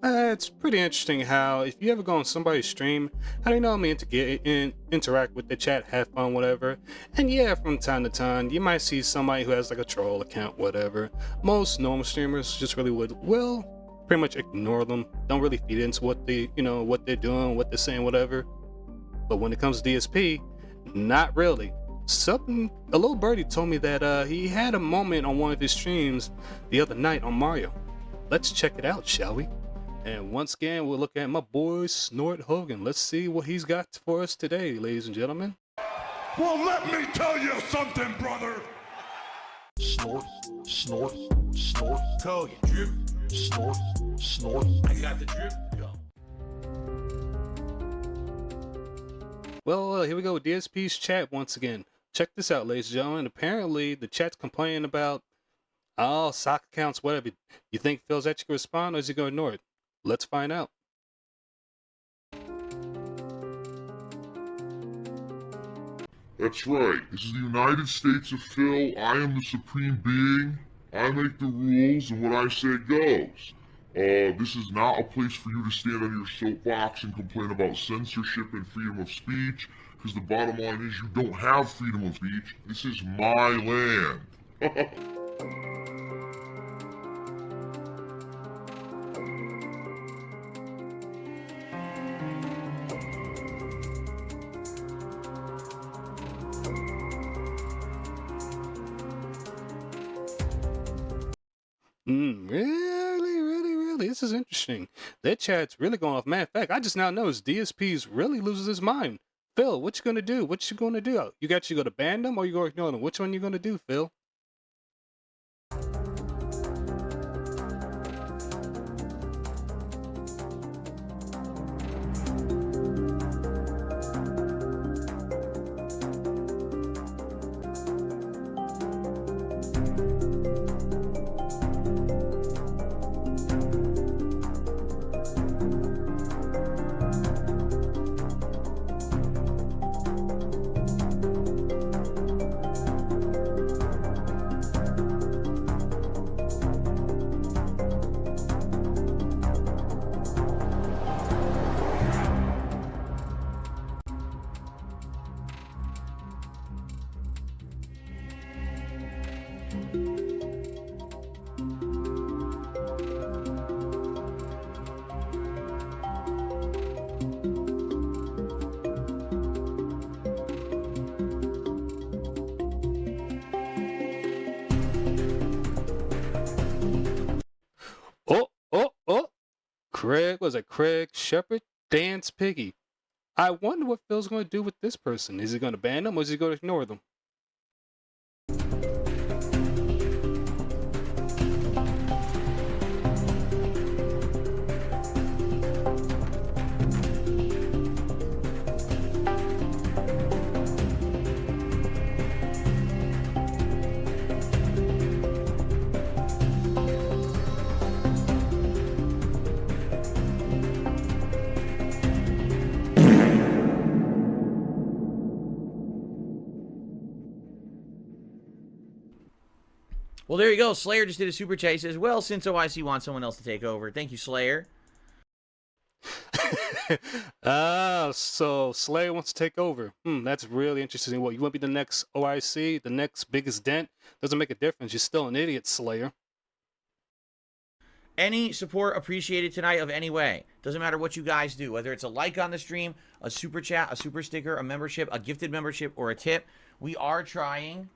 It's pretty interesting how if you ever go on somebody's stream, how they normally interact with the chat, have fun, whatever. And yeah, from time to time, you might see somebody who has like a troll account, whatever. Most normal streamers just really will pretty much ignore them. Don't really feed into what they're doing, what they're saying, whatever. But when it comes to DSP, not really. A little birdie told me that he had a moment on one of his streams the other night on Mario. Let's check it out, shall we? And once again, we'll look at my boy Snort Hogan. Let's see what he's got for us today, ladies and gentlemen. Well, let me tell you something, brother. Snort, snort, snort. Hogan, drip. Snort, snort. I got the drip. Go. Well, here we go with DSP's chat once again. Check this out, ladies and gentlemen. Apparently, the chat's complaining about, sock accounts, whatever. You think Phil's actually going to respond, or is he going to ignore it? Let's find out. That's right. This is the United States of Phil. I am the supreme being. I make the rules, and what I say goes. This is not a place for you to stand on your soapbox and complain about censorship and freedom of speech, because the bottom line is you don't have freedom of speech. This is my land. Really? This is interesting. That chat's really going off. Matter of fact, I just now noticed DSP's really loses his mind. Phil, what you gonna do? What you gonna do? You gonna ban them or you gonna ignore them? Which one you gonna do, Phil? Oh. Craig Shepard? Dance Piggy. I wonder what Phil's going to do with this person. Is he going to ban them or is he going to ignore them? Well, there you go. Slayer just did a super chat. He says, well, since OIC wants someone else to take over. Thank you, Slayer. So Slayer wants to take over. That's really interesting. What, you want to be the next OIC, the next biggest dent? Doesn't make a difference. You're still an idiot, Slayer. Any support appreciated tonight of any way. Doesn't matter what you guys do. Whether it's a like on the stream, a super chat, a super sticker, a membership, a gifted membership, or a tip. We are trying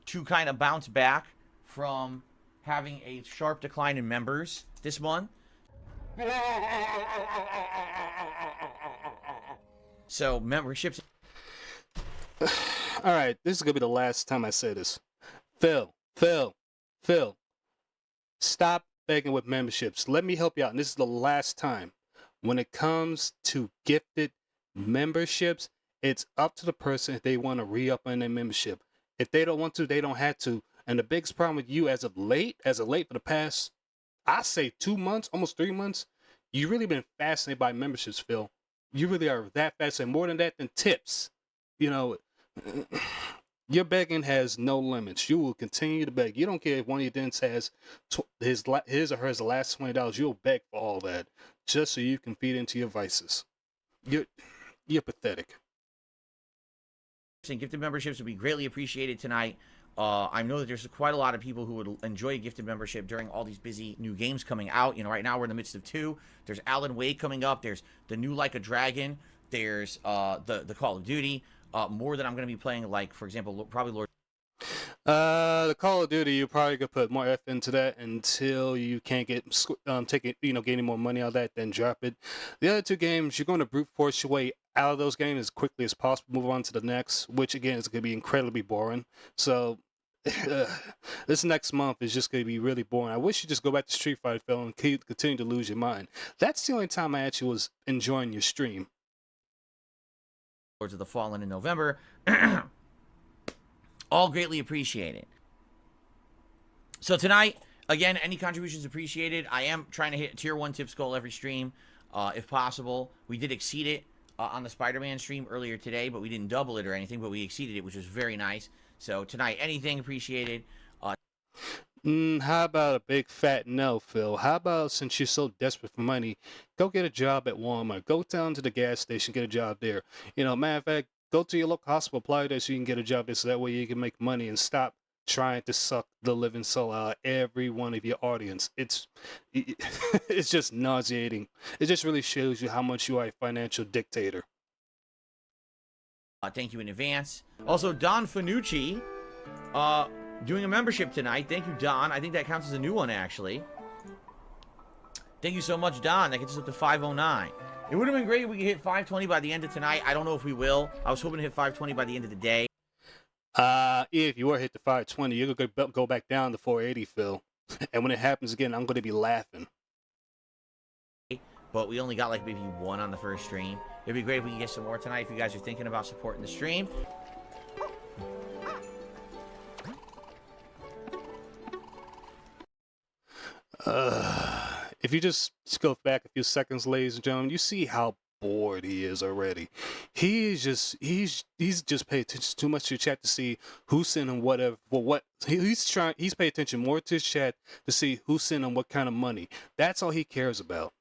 to kind of bounce back from having a sharp decline in members this month. So memberships. Alright, this is going to be the last time I say this. Phil. Stop begging with memberships. Let me help you out. And this is the last time. When it comes to gifted memberships, it's up to the person if they want to re-up on their membership. If they don't want to, they don't have to. And the biggest problem with you as of late for the past, I say 2 months, almost 3 months, you've really been fascinated by memberships, Phil. You really are that fascinated. More than that, than tips. You know, Your begging has no limits. You will continue to beg. You don't care if one of your dents has his or hers last $20. You'll beg for all that just so you can feed into your vices. You're pathetic. And gifted memberships would be greatly appreciated tonight. I know that there's quite a lot of people who would enjoy a gifted membership during all these busy new games coming out. You know, right now we're in the midst of 2. There's Alan Wake coming up. There's the new Like a Dragon. There's the Call of Duty. More that I'm going to be playing, like, for example, probably Lord. The Call of Duty, you probably could put more effort into that until you can't get gaining more money out of that, then drop it. The other 2 games, you're going to brute force your way out of those games as quickly as possible, move on to the next, which again is going to be incredibly boring. So this next month is just going to be really boring. I wish you just go back to Street Fighter, Phil, and continue to lose your mind. That's the only time I actually was enjoying your stream. Lords of the Fallen in November. All greatly appreciated. So tonight, again, any contributions appreciated. I am trying to hit tier 1 tips goal every stream, if possible. We did exceed it on the Spider-Man stream earlier today, but we didn't double it or anything, but we exceeded it, which was very nice. So tonight, anything appreciated. How about a big fat no, Phil? How about, since you're so desperate for money, go get a job at Walmart. Go down to the gas station, get a job there. Matter of fact, go to your local hospital, apply there so you can get a job there, so that way you can make money and stop trying to suck the living soul out of every one of your audience. It's just nauseating. It just really shows you how much you are a financial dictator. Thank you in advance. Also, Don Fanucci, doing a membership tonight. Thank you, Don. I think that counts as a new one, actually. Thank you so much, Don. That gets us up to 509. It would have been great if we could hit 520 by the end of tonight. I don't know if we will. I was hoping to hit 520 by the end of the day. If you were hit to 520, you're going to go back down to 480, Phil. And when it happens again, I'm going to be laughing. But we only got like maybe 1 on the first stream. It'd be great if we could get some more tonight if you guys are thinking about supporting the stream. If you just go back a few seconds, ladies and gentlemen, you see how bored he is already. He's just paying attention too much to your chat to see who's sending whatever. Well, what he's paying attention more to his chat to see who's sending what kind of money. That's all he cares about.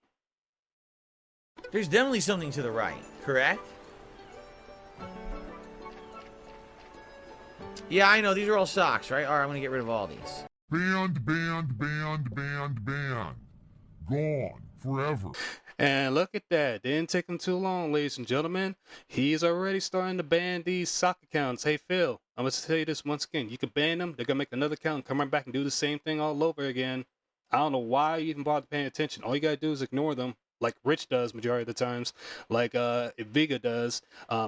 There's definitely something to the right, correct? Yeah, I know. These are all socks, right? All right, I'm going to get rid of all these. Banned, banned, banned, banned, banned. Gone. Forever. And look at that. Didn't take him too long, ladies and gentlemen. He's already starting to ban these sock accounts. Hey, Phil, I'm going to tell you this once again. You can ban them. They're going to make another account and come right back and do the same thing all over again. I don't know why you even bother paying attention. All you got to do is ignore them, like Rich does majority of the times, like Viga does,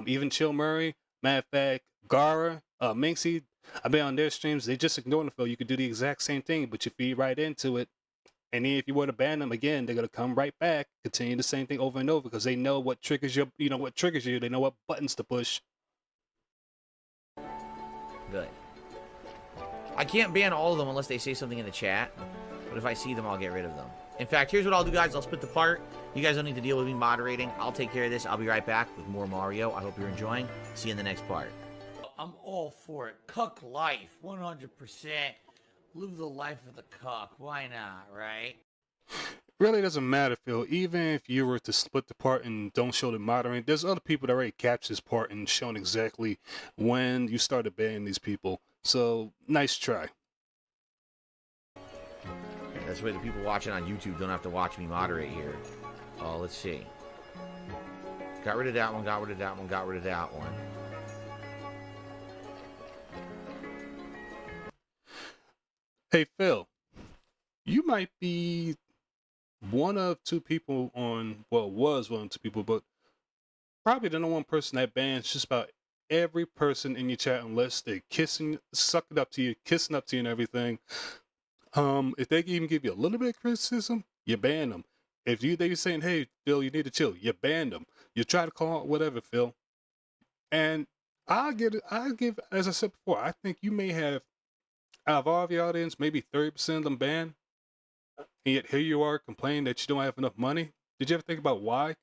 even Chill Murray, matter of fact, Gara, Minxie. I've been on their streams. They just ignore them, Phil. You could do the exact same thing, but you feed right into it. And then if you were to ban them again, they're gonna come right back, continue the same thing over and over because they know what triggers you. What triggers you. They know what buttons to push. Good. I can't ban all of them unless they say something in the chat. But if I see them, I'll get rid of them. In fact, here's what I'll do, guys. I'll split the part. You guys don't need to deal with me moderating. I'll take care of this. I'll be right back with more Mario. I hope you're enjoying. See you in the next part. I'm all for it. Cuck life, 100%. Live the life of the cuck. Why not, right? Really doesn't matter, Phil. Even if you were to split the part and don't show the moderating, there's other people that already captured this part and shown exactly when you started banning these people. So, nice try. That's why the people watching on YouTube don't have to watch me moderate here. Oh, let's see. Got rid of that one, got rid of that one, got rid of that one. Hey, Phil, you might be one of 2 people on, well, was one of 2 people, but probably the number 1 person that bans just about every person in your chat unless they're sucking up to you, kissing up to you and everything. If they even give you a little bit of criticism, you ban them. If they're saying, hey, Phil, you need to chill, you ban them. You try to call out whatever, Phil. And I'll give, as I said before, I think you may have, out of all of your audience, maybe 30% of them banned. And yet here you are complaining that you don't have enough money. Did you ever think about why?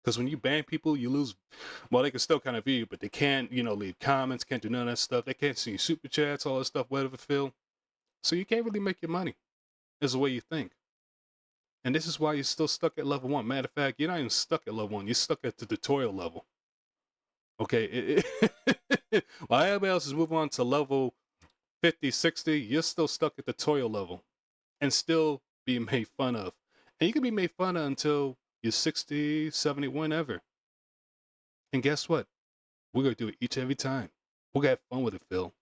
Because when you ban people, you lose. Well, they can still kind of view you, but they can't, leave comments, can't do none of that stuff. They can't see super chats, all that stuff, whatever, Phil. So you can't really make your money, is the way you think. And this is why you're still stuck at level 1. Matter of fact, you're not even stuck at level 1. You're stuck at the tutorial level. Okay? While everybody else is moving on to level 50, 60, you're still stuck at the tutorial level and still being made fun of. And you can be made fun of until you're 60, 70, whenever. And guess what? We're going to do it each and every time. We're going to have fun with it, Phil.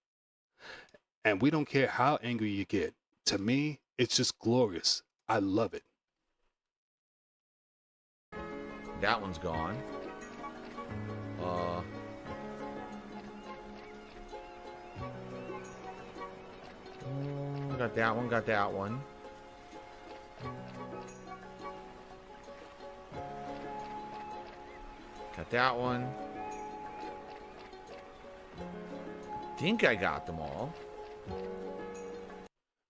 And we don't care how angry you get. To me, it's just glorious. I love it. That one's gone. Got that one, got that one. Got that one. Think I got them all.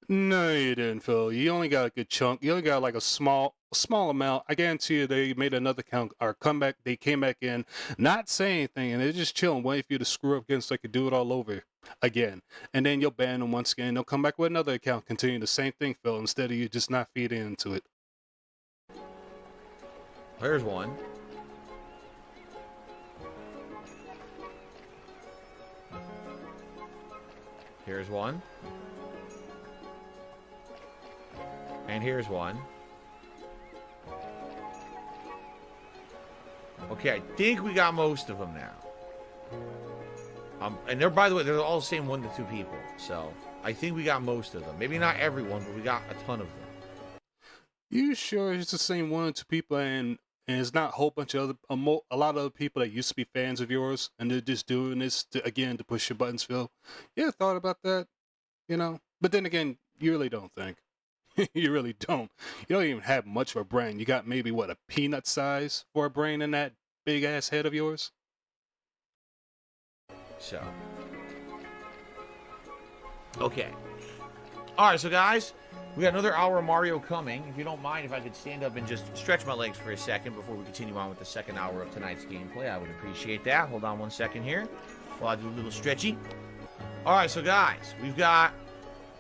No, you didn't, Phil. You only got a good chunk. You only got like a small amount. I guarantee you they made another count or comeback. They came back in, not saying anything, and they're just chilling, waiting for you to screw up again so they could do it all over again. And then you'll ban them once again. They'll come back with another account, continue the same thing, Phil, instead of you just not feeding into it. There's one. Here's one. And here's one. Okay, I think we got most of them now. And they're, by the way, they're all the same 1 to 2 people. So I think we got most of them. Maybe not everyone, but we got a ton of them. You sure it's the same 1 or 2 people, and it's not a whole bunch of a lot of other people that used to be fans of yours, and they're just doing this to push your buttons, Phil? You ever thought about that? But then again, you really don't think. You really don't. You don't even have much of a brain. You got maybe, a peanut size for a brain in that big-ass head of yours? So. Okay. Alright, so guys, we got another hour of Mario coming. If you don't mind, if I could stand up and just stretch my legs for a second before we continue on with the second hour of tonight's gameplay, I would appreciate that. Hold on 1 second here while I do a little stretchy. Alright, so guys, we've got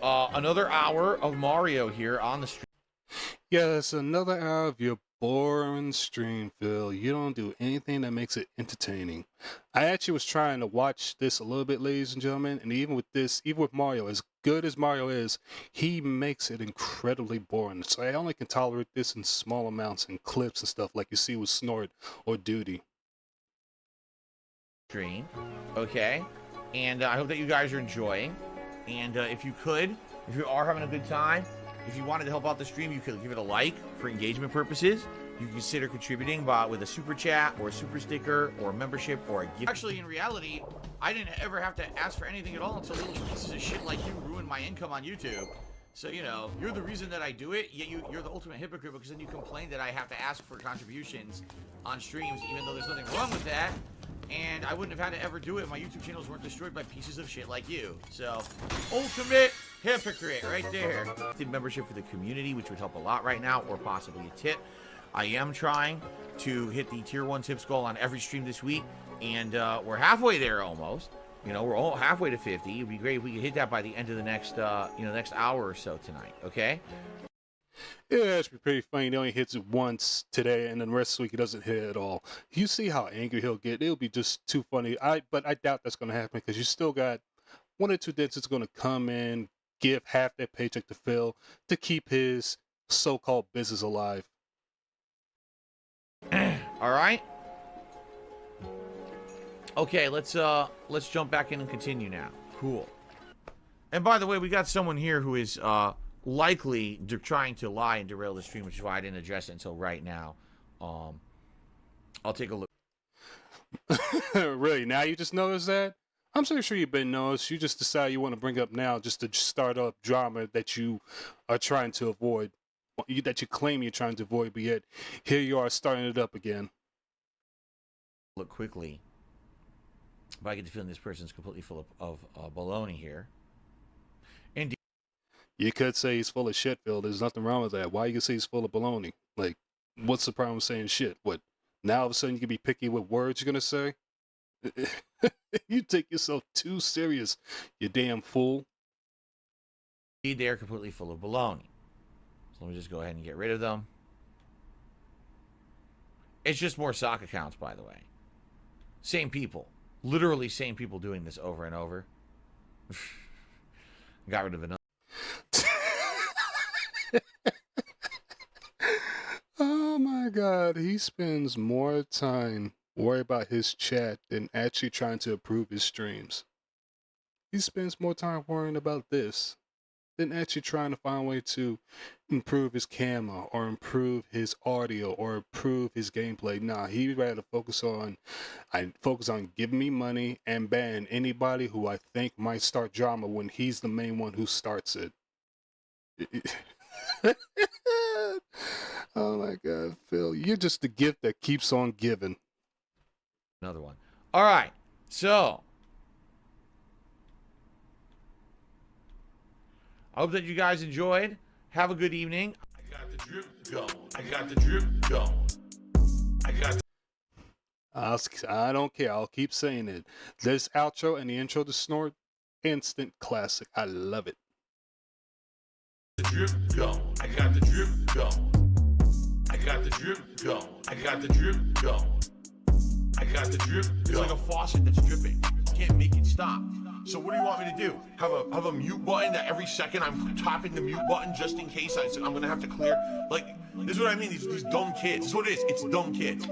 another hour of Mario here on the stream. Yes, another hour of your boring stream, Phil. You don't do anything that makes it entertaining. I actually was trying to watch this a little bit, ladies and gentlemen, and even with Mario, as good as Mario is, he makes it incredibly boring. So I only can tolerate this in small amounts and clips and stuff like you see with Snort or Duty. Stream, okay? And I hope that you guys are enjoying. And if you are having a good time, if you wanted to help out the stream, you could give it a like for engagement purposes. You can consider contributing with a super chat or a super sticker or a membership or a gift. Actually, in reality, I didn't ever have to ask for anything at all until little pieces of shit like you ruined my income on YouTube. So, you're the reason that I do it, yet you're the ultimate hypocrite because then you complain that I have to ask for contributions on streams, even though there's nothing wrong with that. And I wouldn't have had to ever do it if my YouTube channels weren't destroyed by pieces of shit like you. So, ultimate hypocrite right there. Membership for the community, which would help a lot right now, or possibly a tip. I am trying to hit the tier 1 tips goal on every stream this week, and we're halfway there almost. We're all halfway to 50. It'd be great if we could hit that by the end of the next, next hour or so tonight. Okay. Yeah, it's pretty funny. He only hits it once today, and then the rest of the week he doesn't hit it at all. You see how angry he'll get. It'll be just too funny. But I doubt that's going to happen because you still got 1 or 2 dentists going to come in, give half their paycheck to Phil to keep his so-called business alive. All right. Okay, let's jump back in and continue now. Cool. And by the way, we got someone here who is likely trying to lie and derail the stream, which is why I didn't address it until right now. I'll take a look. Really? Now you just noticed that? I'm so sure you've been noticed. You just decide you want to bring up now just to start up drama that you are trying to avoid, that you claim you're trying to avoid, but yet here you are starting it up again. Look quickly. But I get the feeling this person's completely full of baloney here. Indeed. You could say he's full of shit, Phil. There's nothing wrong with that. Why you say he's full of baloney? Like, what's the problem with saying shit? What? Now all of a sudden you can be picky with words you're gonna say. You take yourself too serious, you damn fool. They're completely full of baloney. So let me just go ahead and get rid of them. It's just more sock accounts, by the way. Same people. Literally same people doing this over and over. Got rid of another. Oh my god, he spends more time worrying about his chat than actually trying to improve his streams. He spends more time worrying about this than actually trying to find a way to improve his camera or improve his audio or improve his gameplay. Nah, he'd rather focus on giving me money and ban anybody who I think might start drama when he's the main one who starts it. Oh my god, Phil, you're just the gift that keeps on giving. Another one. All right. So, I hope that you guys enjoyed. Have a good evening. I got the drip going. I got the drip going. I got I don't care. I'll keep saying it. This outro and the intro to Snort, instant classic. I love it. the drip going. I got the drip going. I got the drip going. I got the drip going. I got the drip going. It's like a faucet that's dripping. You can't make it stop. So what do you want me to do? Have a mute button that every second I'm tapping the mute button just in case I'm gonna have to clear? Like, this is what I mean. These dumb kids. This is what it is. It's dumb kids.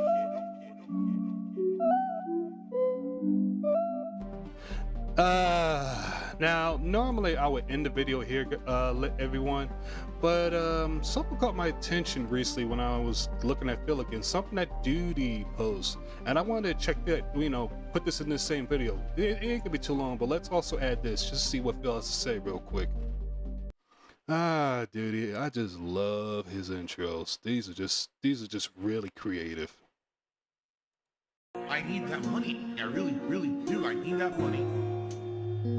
Now normally I would end the video here, let everyone, but something caught my attention recently when I was looking at Phil again. Something that Duty posts, and I wanted to check that. Put this in this same video. It ain't gonna be too long, but let's also add this just to see what Phil has to say real quick. Duty, I just love his intros. These are just really creative. I need that money. I really, really do. I need that money. I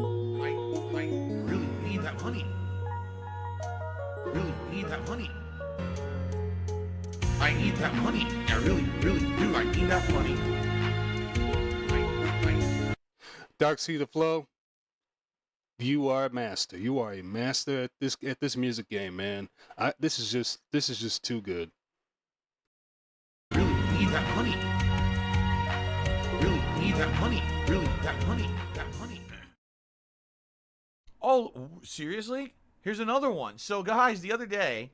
really need that money. Really need that money. I need that money. I really, really do. I need that money. Dark Sea the Flow, you are a master. You are a master at this music game, man. This is just too good. Really need that money. Really need that money. Really that money. That money. Oh, seriously? Here's another one. So, guys, the other day,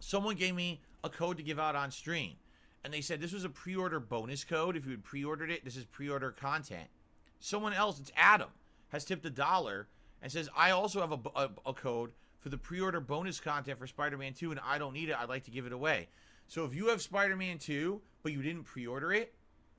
someone gave me a code to give out on stream. And they said this was a pre-order bonus code. If you had pre-ordered it, this is pre-order content. Someone else, it's Adam, has tipped $1 and says, I also have a code for the pre-order bonus content for Spider-Man 2, and I don't need it. I'd like to give it away. So if you have Spider-Man 2, but you didn't pre-order it,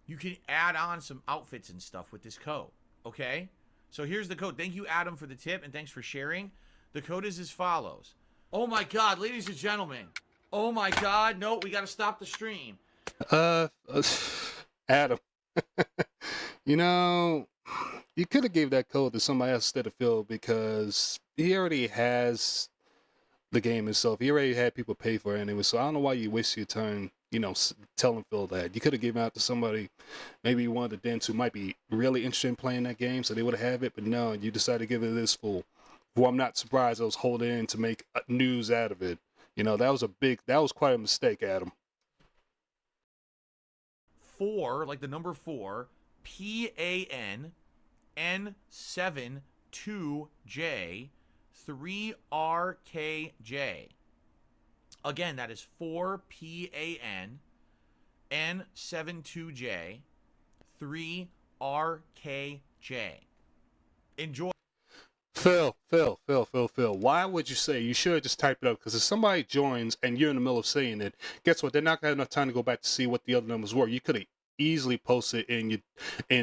you can add on some outfits and stuff with this code, okay? So here's the code. Thank you, Adam, for the tip, and thanks for sharing. The code is as follows. Oh, my God, ladies and gentlemen. Oh, my God. No, we got to stop the stream. Adam, you could have gave that code to somebody else instead of Phil, because he already has the game itself. He already had people pay for it anyway, so I don't know why you waste your time, telling Phil that. You could have given it out to somebody, maybe one of the dents who might be really interested in playing that game, so they would have it, but no, you decided to give it to this fool, who I'm not surprised I was holding in to make news out of it. That was quite a mistake, Adam. 4, like the number 4, PANN72J 3RKJ. Again, that is 4PANN72J 3RKJ. Enjoy. Phil. Why would you say? You should have just typed it up, because if somebody joins and you're in the middle of saying it, guess what? They're not gonna have enough time to go back to see what the other numbers were. You could have easily posted in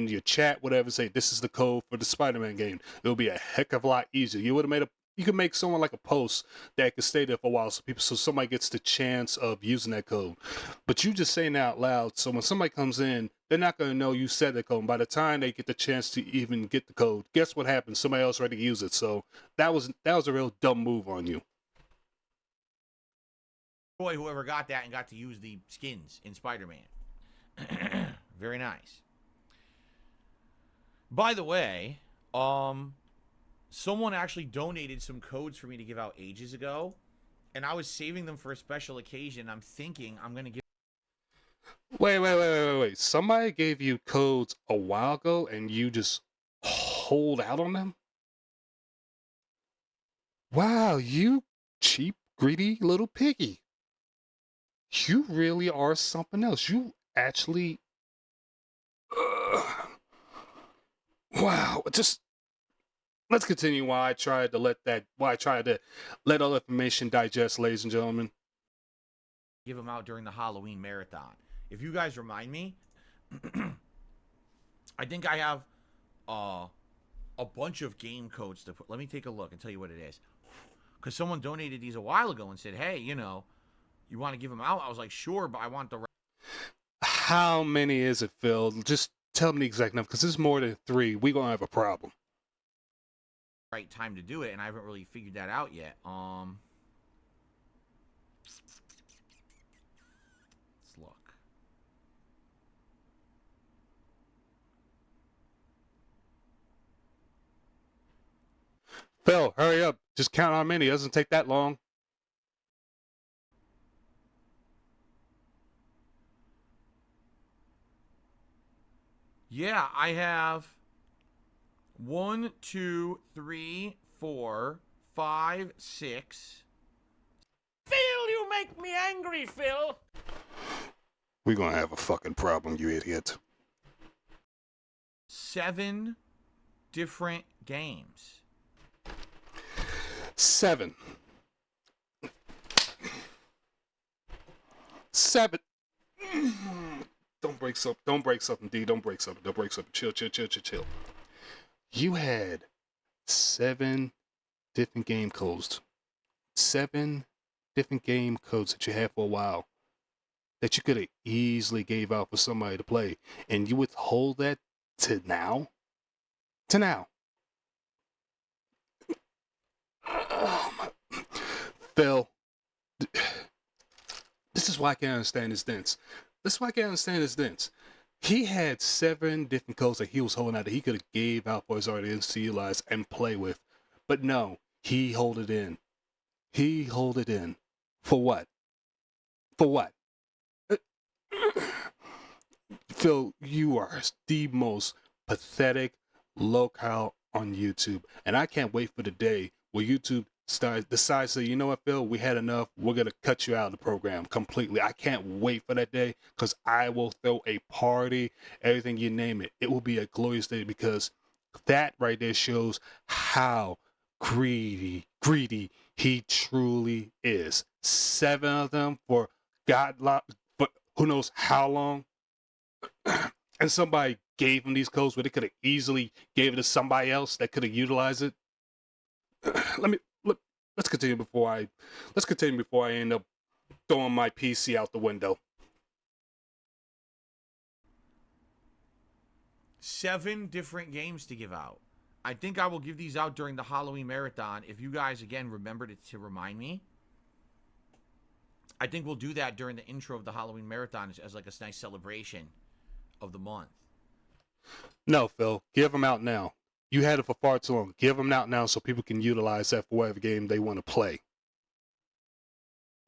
your chat, whatever, say this is the code for the Spider-Man game. It'll be a heck of a lot easier. You could make someone like a post that could stay there for a while, so somebody gets the chance of using that code. But you just saying it out loud, so when somebody comes in, they're not going to know you said the code. And by the time they get the chance to even get the code, guess what happens? Somebody else already used it. So that was a real dumb move on you. boy, whoever got that and got to use the skins in Spider-Man. Very nice. By the way, someone actually donated some codes for me to give out ages ago, and I was saving them for a special occasion. I'm thinking I'm gonna give. Wait. Somebody gave you codes a while ago and you just hold out on them? Wow, you cheap, greedy little piggy. You really are something else. You actually. Wow, just let's continue while I try to let all information digest, ladies and gentlemen. Give them out during the Halloween marathon. If you guys remind me, I think I have a bunch of game codes to put. Let me take a look and tell you what it is. Because someone donated these a while ago and said, hey, you know, you want to give them out? I was like, sure, but I want the How many is it, Phil? Just tell me the exact number, because it's more than 3. We're going to have a problem. right time to do it, and I haven't really figured that out yet. Let's look. Phil, hurry up. Just count how many. It doesn't take that long. Yeah, I have 1, 2, 3, 4, 5, 6. Phil, you make me angry, Phil. We're going to have a fucking problem, you idiot. 7 different games. 7. 7. Don't break something, D. Don't break something. Chill. You had 7 different game codes. 7 different game codes that you had for a while that you could have easily gave out for somebody to play, and you withhold that to now? To now. Phil, this is why I can't understand his dents. He had 7 different codes that he was holding out that he could have gave out for his audience to utilize and play with. But no, he hold it in. For what? Phil, you are the most pathetic locale on YouTube. And I can't wait for the day where YouTube decides to say, you know what, Phil, we had enough. We're going to cut you out of the program completely. I can't wait for that day, because I will throw a party, everything you name it. It will be a glorious day, because that right there shows how greedy he truly is. 7 of them for for who knows how long. And somebody gave him these codes where they could have easily gave it to somebody else that could have utilized it. Let's continue before I end up throwing my PC out the window. 7 different games to give out. I think I will give these out during the Halloween marathon. If you guys, again, remember to remind me. I think we'll do that during the intro of the Halloween marathon as like a nice celebration of the month. No, Phil, give them out now. You had it for far too long. Give them out now so people can utilize that for whatever game they want to play.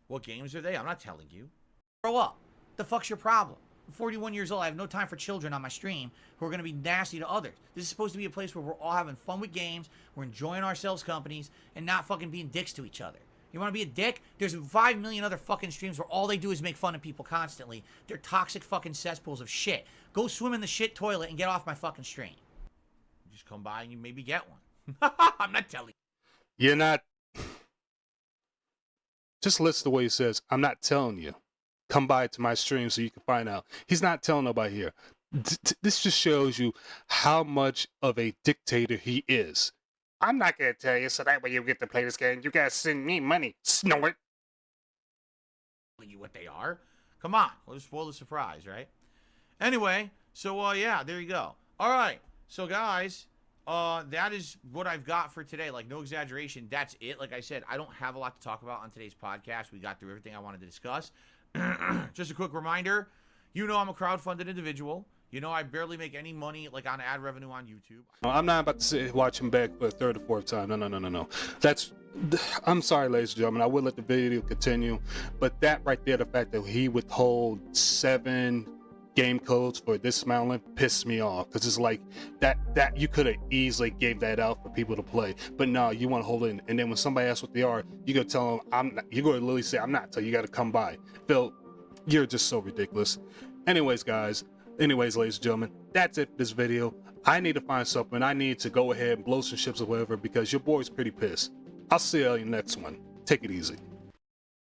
What games are they? I'm not telling you. Grow up. The fuck's your problem? I'm 41 years old. I have no time for children on my stream who are going to be nasty to others. This is supposed to be a place where we're all having fun with games, we're enjoying ourselves companies, and not fucking being dicks to each other. You want to be a dick? There's 5 million other fucking streams where all they do is make fun of people constantly. They're toxic fucking cesspools of shit. Go swim in the shit toilet and get off my fucking stream. Just come by and you maybe get one. I'm not telling you. You're not. Just listen to what he says. I'm not telling you. Come by to my stream so you can find out. He's not telling nobody here. This just shows you how much of a dictator he is. I'm not going to tell you, so that way you get to play this game. You got to send me money. Snort. You what they are? Come on. We'll just spoil the surprise, right? Anyway, so yeah, there you go. All right. So guys, that is what I've got for today. Like, no exaggeration. That's it. Like I said, I don't have a lot to talk about on today's podcast. We got through everything I wanted to discuss. Just a quick reminder, you know I'm a crowdfunded individual. You know I barely make any money, like, on ad revenue on YouTube. I'm not about to sit watch him back for a third or fourth time. No. I'm sorry, ladies and gentlemen. I would let the video continue, but that right there, the fact that he withhold 7 game codes for this amount length pissed me off, because it's like that you could have easily gave that out for people to play, but no, you want to hold it in. And then when somebody asks what they are, you go tell them I'm not. You go to literally say I'm not. So you got to come by. Phil, you're just so ridiculous. Anyways, ladies and gentlemen, that's it for this video. I need to find something. I need to go ahead and blow some ships or whatever, because your boy's pretty pissed. I'll see you in the next one. Take it easy.